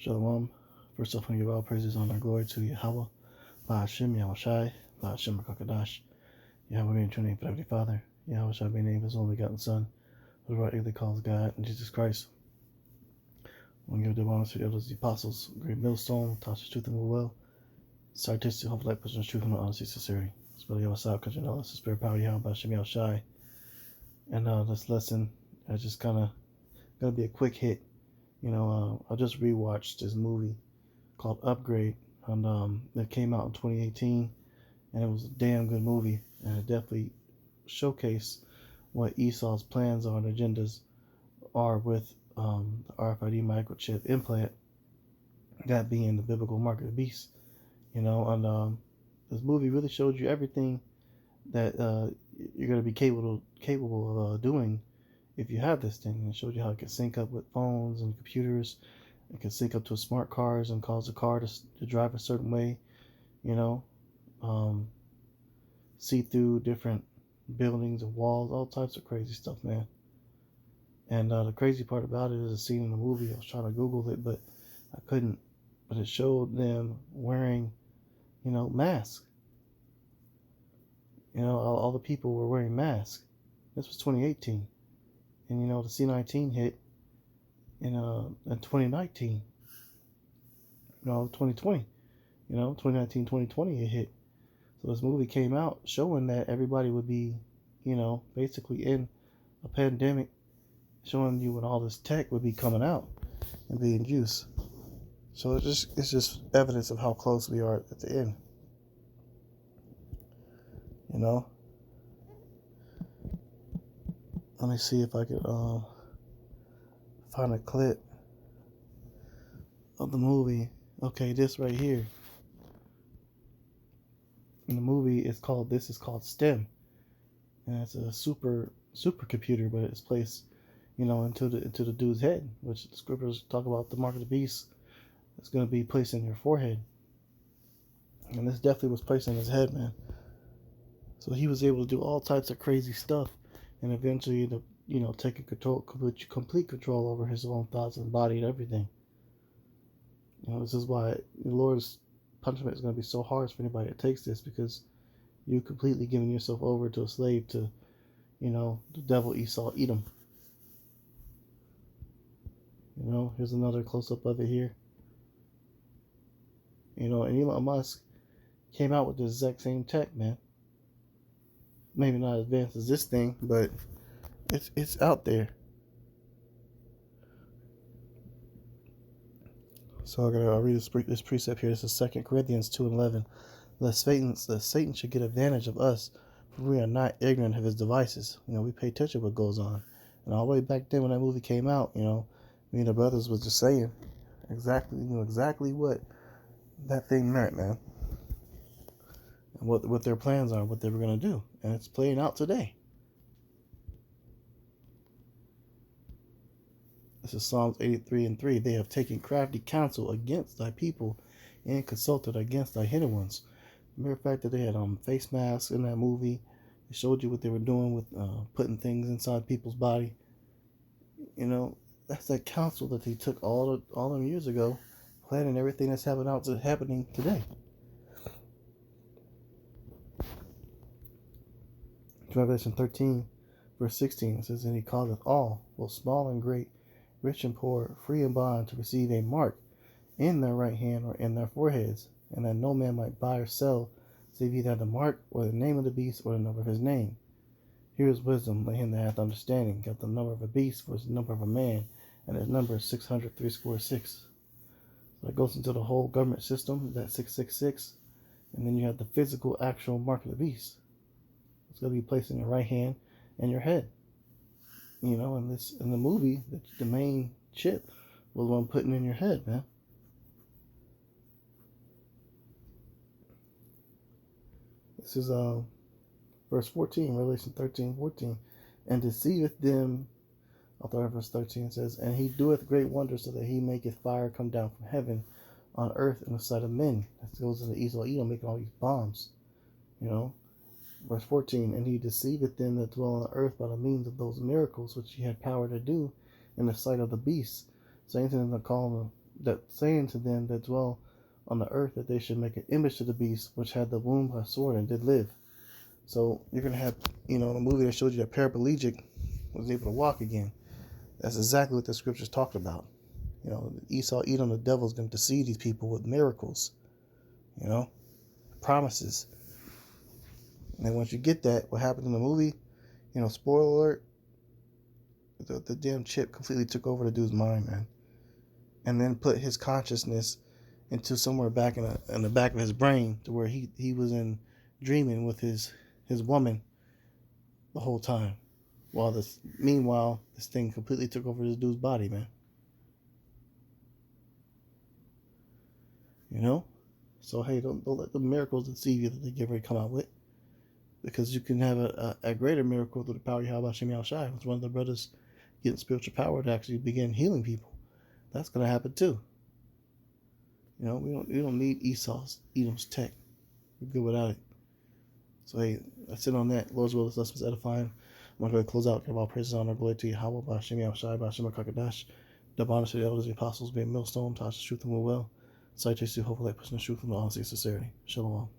Shalom. First off, I give all praises, honor, and glory to Yahweh, Ba'ashem, Yahushai, Ba'ashem, Rakakadash, Yahweh being true name for Heavenly Father, Yahweh shall be named His only begotten Son, who rightly calls God, and Jesus Christ. I want to give the honor to the elders, the apostles, great millstone, touch the truth and will well, scientists, hope light, person, truth, and honesty, sincerity. Spell Yahweh Sab, country, knowledge, spirit, power, Yahweh, Ba'ashem, Yahushai. And this lesson, I just kind of gonna be a quick hit. I just rewatched this movie called Upgrade, and it came out in 2018, and it was a damn good movie, and it definitely showcased what Esau's plans are and agendas are with the RFID microchip implant, that being the biblical mark of the beast. And this movie really showed you everything that you're going to be capable of doing if you have this thing. It showed you how it can sync up with phones and computers. It can sync up to smart cars and cause the car to drive a certain way, see through different buildings and walls, all types of crazy stuff, man. And the crazy part about it is a scene in the movie. I was trying to Google it, but I couldn't. But it showed them wearing, masks. All the people were wearing masks. This was 2018. And, the C-19 hit in 2019. 2020. 2019, 2020 it hit. So this movie came out showing that everybody would be, basically in a pandemic, showing you when all this tech would be coming out and being used. So it's just evidence of how close we are at the end. Let me see if I could find a clip of the movie. Okay, this right here. In the movie, this is called STEM, and it's a supercomputer, but it's placed, into the dude's head, which the scriptures talk about the mark of the beast. It's going to be placed in your forehead, and this definitely was placed in his head, man. So he was able to do all types of crazy stuff, and eventually, taking complete control over his own thoughts and body and everything. This is why the Lord's punishment is going to be so harsh for anybody that takes this, because you completely giving yourself over to a slave to, the devil, Esau, Edom. Here's another close-up of it here. And Elon Musk came out with the exact same tech, man. Maybe not as advanced as this thing, but it's out there. So I'll read this precept here. This is 2 Corinthians 2:11. Lest Satan should get advantage of us, for we are not ignorant of his devices. We pay attention to what goes on. And all the way back then when that movie came out, me and the brothers was just saying exactly what that thing meant, man. And what their plans are, what they were going to do. And it's playing out today. This is Psalms 83:3. They have taken crafty counsel against thy people and consulted against thy hidden ones. The mere fact that they had face masks in that movie, it showed you what they were doing with putting things inside people's body. That's that counsel that they took all them years ago, planning everything that's happening today. Revelation 13, verse 16, it says, and he causeth all, both small and great, rich and poor, free and bond, to receive a mark in their right hand or in their foreheads, and that no man might buy or sell, save either the mark or the name of the beast or the number of his name. Here is wisdom, let him that hath understanding, got the number of a beast for the number of a man, and his number is 666. So that goes into the whole government system, that 666, and then you have the physical, actual mark of the beast. It's going to be placed in your right hand and your head. In the movie, the main chip was the one putting in your head, man. This is verse 14, Revelation 13:14. And deceiveth them, I'll start at verse 13, says, and he doeth great wonders, so that he maketh fire come down from heaven on earth in the sight of men. That goes into Esau, Edom, making all these bombs. Verse 14, and he deceiveth them that dwell on the earth by the means of those miracles which he had power to do in the sight of the beast. Same thing they're calling that saying to them that dwell on the earth that they should make an image to the beast which had the wound by sword and did live. So you're gonna have, the movie that showed you that paraplegic was able to walk again. That's exactly what the scriptures talked about. Esau, Edom, the devil's going to deceive these people with miracles, promises. And then once you get that, what happened in the movie, spoiler alert, the damn chip completely took over the dude's mind, man. And then put his consciousness into somewhere back in the back of his brain to where he was in dreaming with his woman the whole time. Meanwhile, this thing completely took over this dude's body, man. So hey, don't let the miracles deceive you that they get ready to come out with, because you can have a greater miracle through the power of Yahweh Shem Yahushai. It's one of the brothers getting spiritual power to actually begin healing people. That's gonna happen too. We don't need Edom's tech. We're good without it. So hey, that's it on that. Lord's will is lessons edifying. I'm going to close out. Give all praises, honor, glory to Yahweh, by Hashem Yahushai, by Hashem HaKadosh. Double honor to the elders, the apostles, being millstone, touch the truth and will well. Citation, hopefully, pushing the truth from the honesty and sincerity. Shalom.